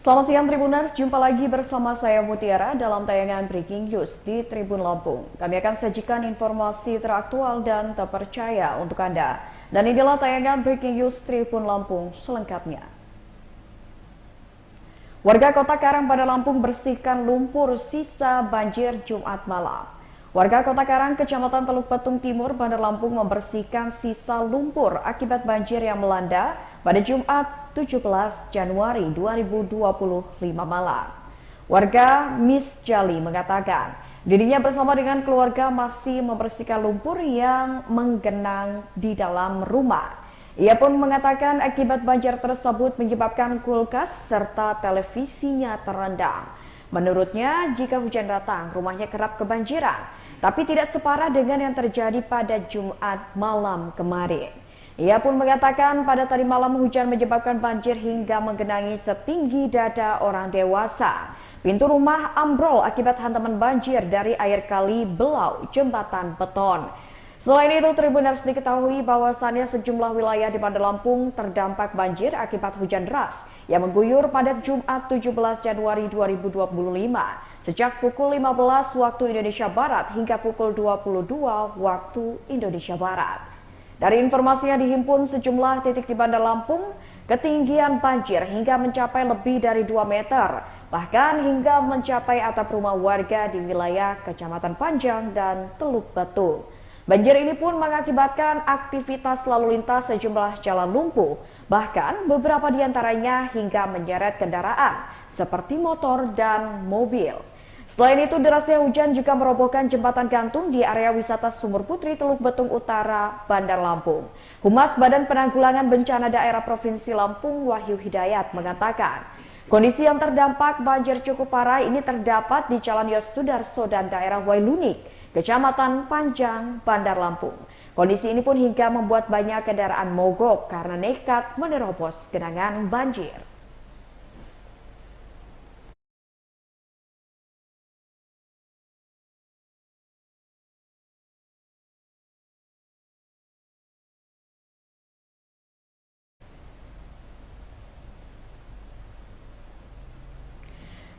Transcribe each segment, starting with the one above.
Selamat siang Tribuners, jumpa lagi bersama saya Mutiara dalam tayangan Breaking News di Tribun Lampung. Kami akan sajikan informasi teraktual dan terpercaya untuk Anda. Dan inilah tayangan Breaking News Tribun Lampung selengkapnya. Warga Kota Karang pada Lampung bersihkan lumpur sisa banjir Jumat malam. Warga Kota Karang, Kecamatan Teluk Betung Timur, Bandar Lampung membersihkan sisa lumpur akibat banjir yang melanda pada Jumat 17 Januari 2025 malam. Warga Miss Jali mengatakan dirinya bersama dengan keluarga masih membersihkan lumpur yang menggenang di dalam rumah. Ia pun mengatakan akibat banjir tersebut menyebabkan kulkas serta televisinya terendam. Menurutnya, jika hujan datang, rumahnya kerap kebanjiran, tapi tidak separah dengan yang terjadi pada Jumat malam kemarin. Ia pun mengatakan pada tadi malam hujan menyebabkan banjir hingga menggenangi setinggi dada orang dewasa. Pintu rumah ambrol akibat hantaman banjir dari air kali Belau Jembatan Beton. Selain itu, Tribuners diketahui bahwasannya sejumlah wilayah di Bandar Lampung terdampak banjir akibat hujan deras yang mengguyur pada Jumat 17 Januari 2025 sejak pukul 15 waktu Indonesia Barat hingga pukul 22 waktu Indonesia Barat. Dari informasi yang dihimpun sejumlah titik di Bandar Lampung, ketinggian banjir hingga mencapai lebih dari 2 meter, bahkan hingga mencapai atap rumah warga di wilayah Kecamatan Panjang dan Teluk Betung. Banjir ini pun mengakibatkan aktivitas lalu lintas sejumlah jalan lumpuh, bahkan beberapa di antaranya hingga menyeret kendaraan seperti motor dan mobil. Selain itu, derasnya hujan juga merobohkan jembatan gantung di area wisata Sumur Putri Teluk Betung Utara, Bandar Lampung. Humas Badan Penanggulangan Bencana Daerah Provinsi Lampung, Wahyu Hidayat, mengatakan kondisi yang terdampak banjir cukup parah ini terdapat di Jalan Yos Sudarso dan daerah Wailunik, Kecamatan Panjang, Bandar Lampung. Kondisi ini pun hingga membuat banyak kendaraan mogok karena nekat menerobos genangan banjir.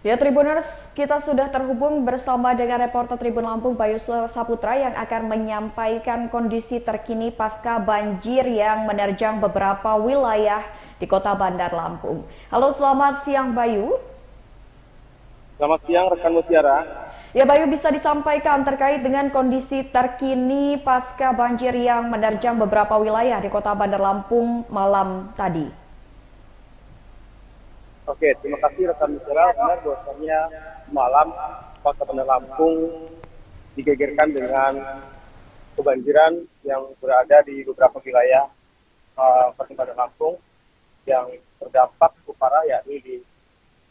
Ya Tribuners, kita sudah terhubung bersama dengan reporter Tribun Lampung Bayu Saputra yang akan menyampaikan kondisi terkini pasca banjir yang menerjang beberapa wilayah di kota Bandar Lampung. Halo, selamat siang Bayu. Selamat siang rekan Mutiara. Ya Bayu, bisa disampaikan terkait dengan kondisi terkini pasca banjir yang menerjang beberapa wilayah di kota Bandar Lampung malam tadi. Oke, terima kasih rekan Mutiara. Benar bahwasannya malam kota Bandar Lampung digegerkan dengan kebanjiran yang berada di beberapa wilayah kota Bandar Lampung yang terdampak cukup parah, yakni di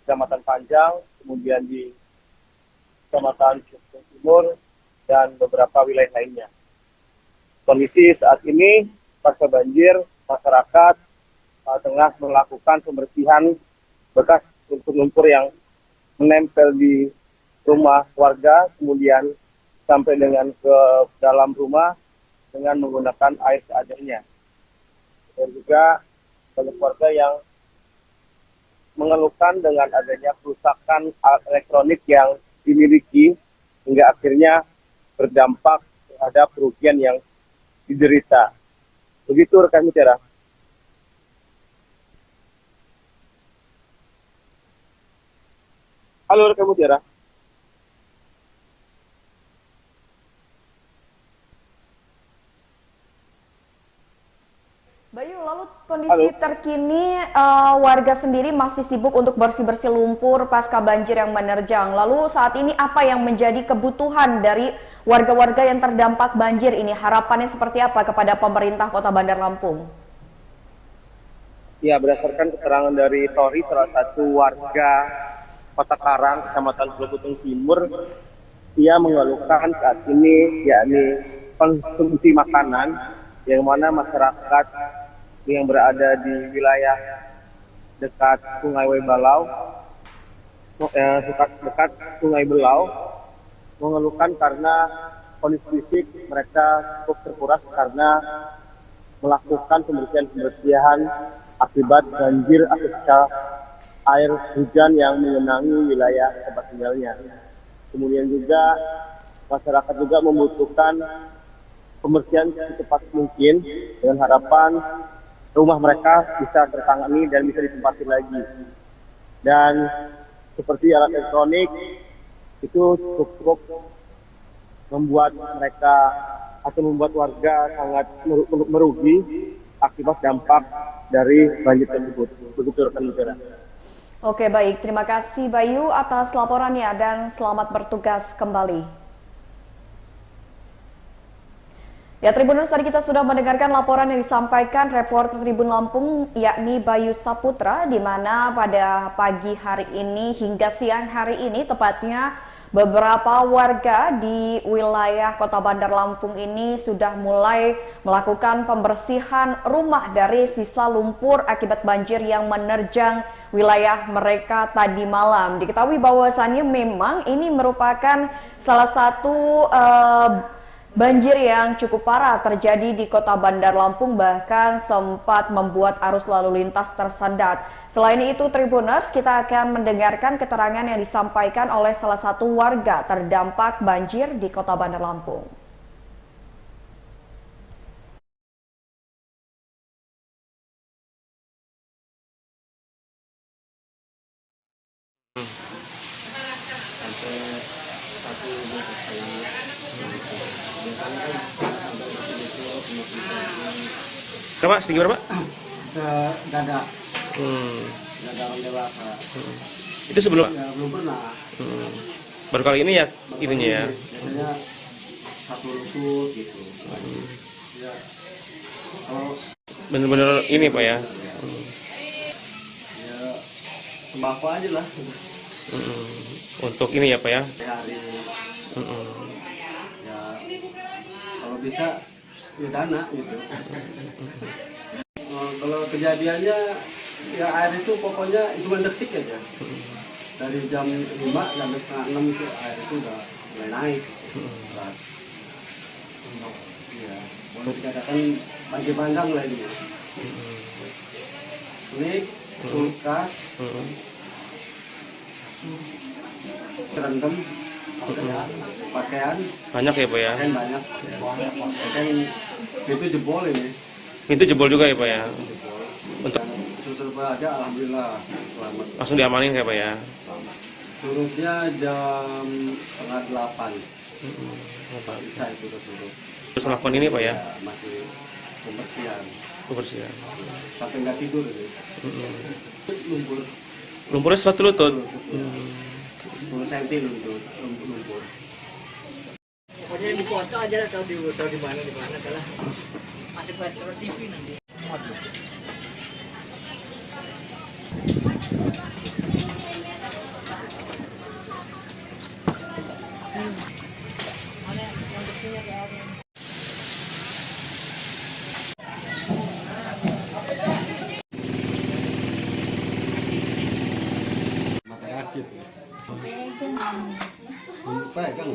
Kecamatan Panjang, kemudian di Kecamatan Timur, dan beberapa wilayah lainnya. Kondisi saat ini pasca banjir, masyarakat tengah melakukan pembersihan bekas lumpur-lumpur yang menempel di rumah warga, kemudian sampai dengan ke dalam rumah dengan menggunakan air seadanya. Dan juga banyak warga yang mengeluhkan dengan adanya kerusakan alat elektronik yang dimiliki hingga akhirnya berdampak terhadap kerugian yang diderita. Begitu rekan Mutiara. Halo rekan Mutiara. Bayu, lalu kondisi terkini warga sendiri masih sibuk untuk bersih-bersih lumpur pasca banjir yang menerjang. Lalu saat ini apa yang menjadi kebutuhan dari warga-warga yang terdampak banjir ini? Harapannya seperti apa kepada pemerintah Kota Bandar Lampung? Ya, berdasarkan keterangan dari Tori, salah satu warga Kota Karang, Kecamatan Teluk Betung Timur, ia mengeluhkan saat ini yakni konsumsi makanan yang mana masyarakat yang berada di wilayah dekat Sungai Belau, dekat Sungai Belau, mengeluhkan karena kondisi fisik mereka cukup terkuras karena melakukan pembersihan akibat banjir pasca air hujan yang mengenangi wilayah tempat tinggalnya. Kemudian juga masyarakat juga membutuhkan pembersihan secepat mungkin dengan harapan rumah mereka bisa tertangani dan bisa ditempati lagi. Dan seperti alat elektronik itu cukup membuat mereka atau membuat warga sangat merugi akibat dampak dari banjir tersebut. Begitu rekan-rekan. Oke, baik. Terima kasih Bayu atas laporannya dan selamat bertugas kembali. Ya, Tribuners, tadi kita sudah mendengarkan laporan yang disampaikan reporter Tribun Lampung yakni Bayu Saputra, di mana pada pagi hari ini hingga siang hari ini tepatnya beberapa warga di wilayah Kota Bandar Lampung ini sudah mulai melakukan pembersihan rumah dari sisa lumpur akibat banjir yang menerjang wilayah mereka tadi malam. Diketahui bahwasannya memang ini merupakan salah satu banjir yang cukup parah terjadi di Kota Bandar Lampung, bahkan sempat membuat arus lalu lintas tersendat. Selain itu, Tribuners, kita akan mendengarkan keterangan yang disampaikan oleh salah satu warga terdampak banjir di Kota Bandar Lampung. Berapa? Setinggi berapa? Dada. Dada orang dewasa. Itu sebelum? Ya, belum pernah. Baru kali ini ya itunya ya? Biasanya satu lutut gitu. Ya, kalau bener-bener ini Pak ya? Ya, sembako aja lah. Untuk ini ya Pak ya? Hari. Ya, kalau bisa ya dana gitu. Kalau kejadiannya ya air itu pokoknya cuma detik aja. Dari jam 5 sampai setengah 6 itu air itu udah mulai naik. Ya, boleh dikatakan banjir bandang lah ini. Ini kulkas, kerendam, pakaian Banyak ya Pak ya? Pakaian banyak. Pakaian itu jebol ini. Itu jebol juga ya Pak ya? Untuk Itu terbaca, alhamdulillah selamat. langsung diamanin ya Pak ya? Surutnya jam setengah 8. Bisa itu surut. Terus melakukan ini Pak ya? Ya, masih pembersihan. Kebersihan. Sampai nggak tidur ini. Lumpur. Lumpurnya 1 lutut? 10 cm lumpur. Pokoknya di foto aja lah, tahu di mana salah. Masih buat TV nanti. Mata kaki. Pegang.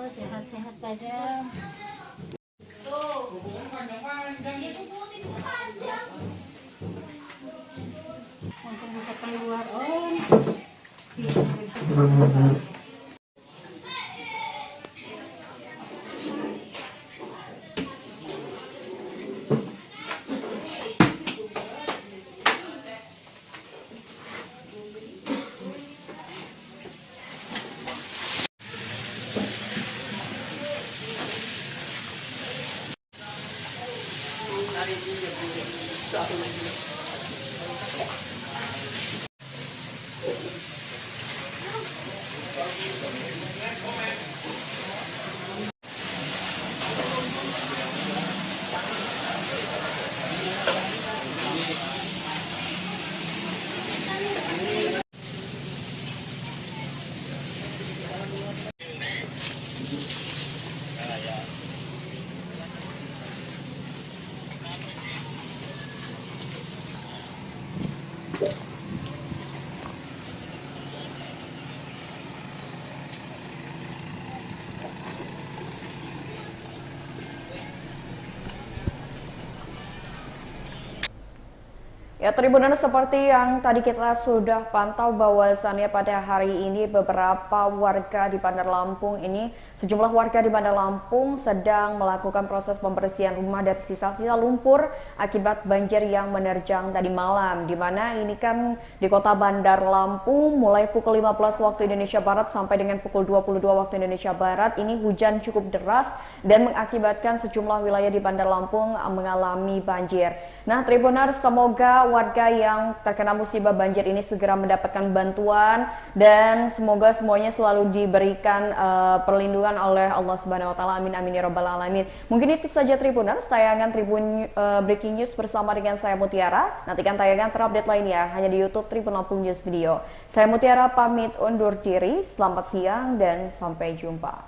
Sehat-sehat aja. Untuk bisa keluar Ya, Tribuners, seperti yang tadi kita sudah pantau bahwasannya pada hari ini beberapa warga di Bandar Lampung ini, sejumlah warga di Bandar Lampung sedang melakukan proses pembersihan rumah dari sisa-sisa lumpur akibat banjir yang menerjang tadi malam. Di mana ini kan di kota Bandar Lampung mulai pukul 15 waktu Indonesia Barat sampai dengan pukul 22 waktu Indonesia Barat ini hujan cukup deras dan mengakibatkan sejumlah wilayah di Bandar Lampung mengalami banjir. Nah, Tribuners, semoga warga yang terkena musibah banjir ini segera mendapatkan bantuan dan semoga semuanya selalu diberikan perlindungan oleh Allah Subhanahu wa taala. Amin amin ya rabbal alamin. Mungkin itu saja Tribuners, tayangan Tribun Breaking News bersama dengan saya Mutiara. Nantikan tayangan terupdate lainnya hanya di YouTube Tribun Lampung News Video. Saya Mutiara pamit undur diri. Selamat siang dan sampai jumpa.